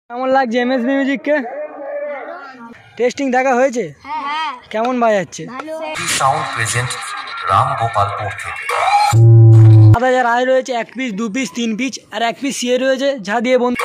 কেমন লাগছে MSB মিউজিককে? Testing দেখা হয়েছে? কেমন বাজাচ্ছে? সাউন্ড প্রেজেন্ট রামগোপালপুর থেকে। আদা যার আয় রয়েছে 1 পিস 2 পিস 3 পিস আর 1 পিস সিএ রয়েছে যা দিয়ে বন্ধু।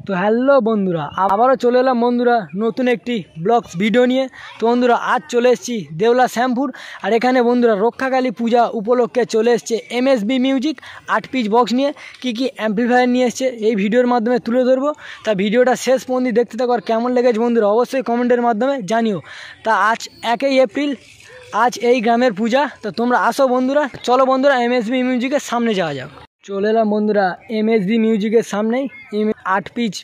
তো হ্যালো বন্ধুরা, আবারও চলে এলাম বন্ধুরা নতুন একটি ব্লগস ভিডিও নিয়ে। তো বন্ধুরা আজ চলে এসেছি দেওলা শ্যামপুর, আর এখানে বন্ধুরা রক্ষাকালী পূজা উপলক্ষে চলে এসছে এমএসবি মিউজিক 8 পিস বক্স নিয়ে। কি অ্যাম্পলিফায়ার নিয়ে এসছে এই ভিডিওর মাধ্যমে তুলে ধরবো। তা ভিডিওটা শেষ পর্যন্ত দেখতে থাকো, আর কেমন লেগেছে বন্ধুরা অবশ্যই কমেন্টের মাধ্যমে জানিও। তা আজ 1 এপ্রিল, আজ এই গ্রামের পূজা। তো তোমরা আসো বন্ধুরা, চলো বন্ধুরা এমএসবি মিউজিকের সামনে যাওয়া যাক। চলে এলাম বন্ধুরা এমএসবি মিউজিকের সামনেই। 8 পিস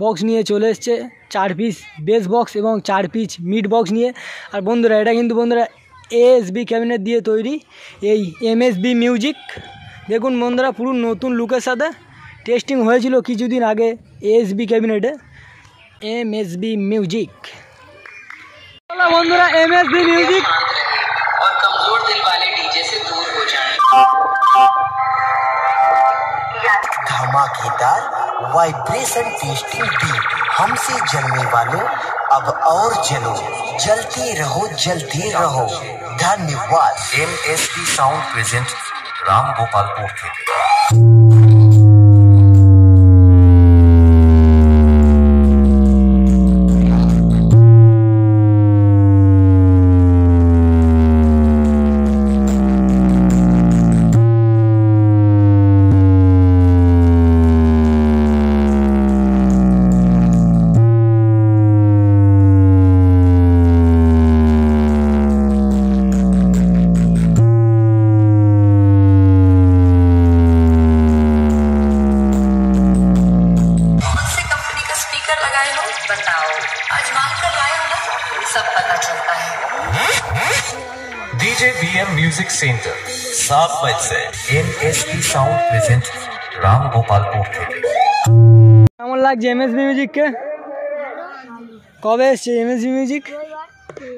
বক্স নিয়ে চলে এসছে, 4 পিস বেস বক্স এবং 4 পিস মিড বক্স নিয়ে। আর বন্ধুরা এটা কিন্তু বন্ধুরা এএসবি ক্যাবিনেট দিয়ে তৈরি এই এমএসবি মিউজিক। দেখুন বন্ধুরা পুরো নতুন লুকের সাথে টেস্টিং হয়েছিল কিছুদিন আগে এএসবি ক্যাবিনেটে। এমএসবি মিউজিক, চলো বন্ধুরা এমএসবি মিউজিক। और कमजोर दिल वाले डीजे से दूर हो जाएं। धमाकेदार वाइब्रेशन टेस्टिंग बीट, हमसे जलने वालों अब और जलो, जलते रहो। धन्यवाद। एमएसबी साउंड प्रेजेंट रामगोपालपुर থেকে। बताओ आजमा कर लाए हो ना, सब पता चलता है। डीजे बीएम म्यूजिक सेंटर 7 बजे से एमएसबी साउंड प्रेजेंट रामगोपालपुर থেকে। কেমন লাগছে এমএসবি মিউজিককে? কবে এসছে এমএসবি মিউজিক?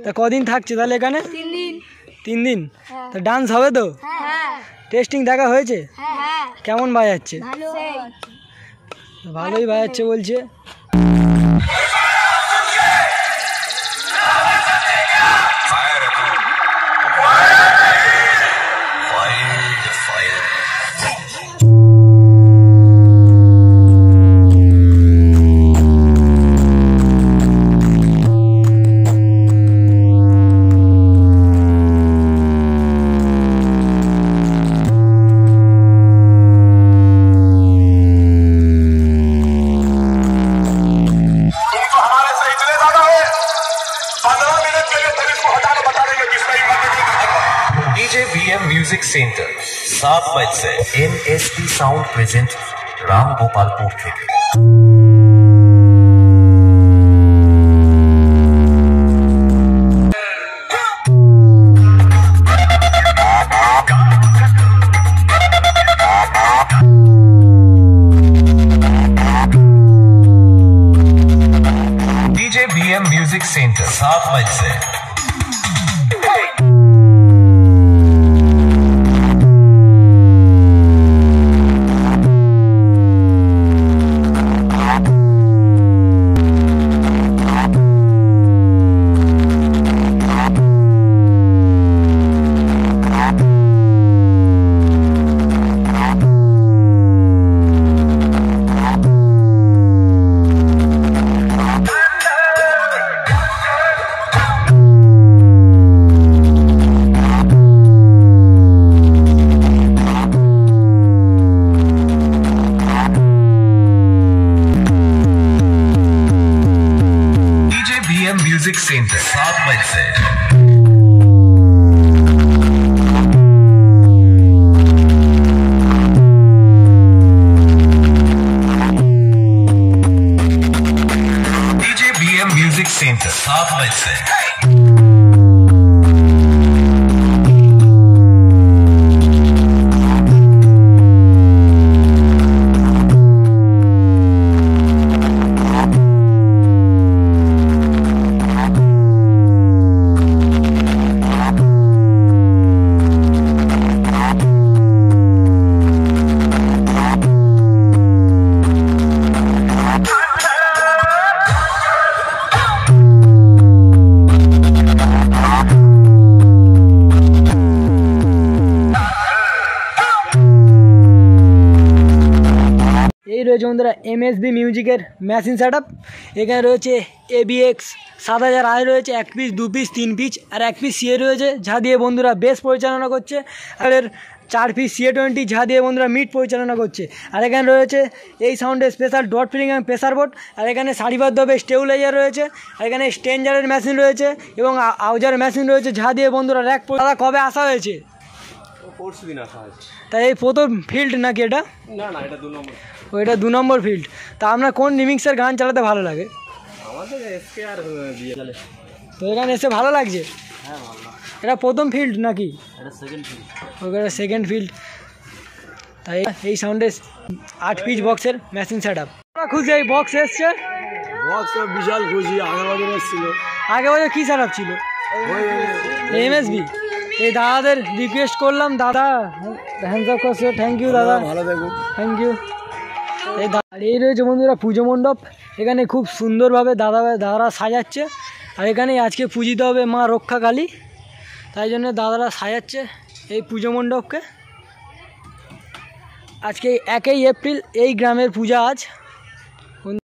তা কদিন থাকছে তাহলে এখানে? 3 দিন। তা ডান্স হবে তো? টেস্টিং দেখা হয়েছে? কেমন বাজাচ্ছে? ভালোই বাজাচ্ছে বলছে। डीजे बीएम म्यूजिक सेंटर 7 बजे से एमएसबी साउंड प्रेजेंट रामगोपालपुर থেকে। डीजे बीएम म्यूजिक सेंटर 7 बजे से। म्यूजिक सेंटर 7 बजे से। डीजे बीएम म्यूजिक सेंटर 7 बजे से। রয়েছে বন্ধুরা এমএসবি মিউজিকের মেশিন সেট আপ। এখানে রয়েছে ABX 7000 রয়েছে, 1 পিস 2 পিস 3 পিস আর 1 পিস সিএ রয়েছে, যা দিয়ে বন্ধুরা বেস পরিচালনা করছে। আর 4 পিস CA20 যা দিয়ে বন্ধুরা মিড পরিচালনা করছে। আর এখানে রয়েছে এই সাউন্ডের স্পেশাল ডট ফিলিং এবং প্রেসার বোর্ড। আর এখানে সারিবদ্ধভাবে স্টেবিলাইজার রয়েছে। আর এখানে স্টেঞ্জারের মেশিন রয়েছে এবং আউজার মেশিন রয়েছে, যা দিয়ে বন্ধুরা র্যাক। দাদা কবে আসা হয়েছে? পরশু দিন আসা হয়েছে। তাই এই প্রথম ফিল্ড নাকি এটা? না না, এটা 2 নম্বর। ওইটা 2 নম্বর ফিল্ড। তা আপনার কোন রিমিক্সের গান চালাতে ভালো লাগে? আমাদের এসকে আর দিয়ে চলে। তো এখানে এসে ভালো লাগছে? হ্যাঁ ভালো। এটা প্রথম ফিল্ড নাকি? এটা সেকেন্ড ফিল্ড। ওখানে সেকেন্ড ফিল্ড। তাই এই সাউন্ডে 8 পিস বক্সের মেশিন সেট আপ। খুশি এই বক্স এসছে? বক্স তো বিশাল খুশি। আগের বছর এসেছিল। আগে বছর কী সেট আপ ছিল? এমএসবি। এই দাদাদের রিকোয়েস্ট করলাম, দাদা হ্যান্ডস আপ করছে। থ্যাংক ইউ দাদা, ভালো থাকুন। Thank you. এই রয়েছে বন্ধুরা পুজো মণ্ডপ। এখানে খুব সুন্দরভাবে দাদারা সাজাচ্ছে। আর এখানে আজকে পূজিত হবে মা রক্ষা কালী, তাই জন্য দাদারা সাজাচ্ছে এই পুজো মণ্ডপকে। আজকে 1 এপ্রিল এই গ্রামের পূজা আজ।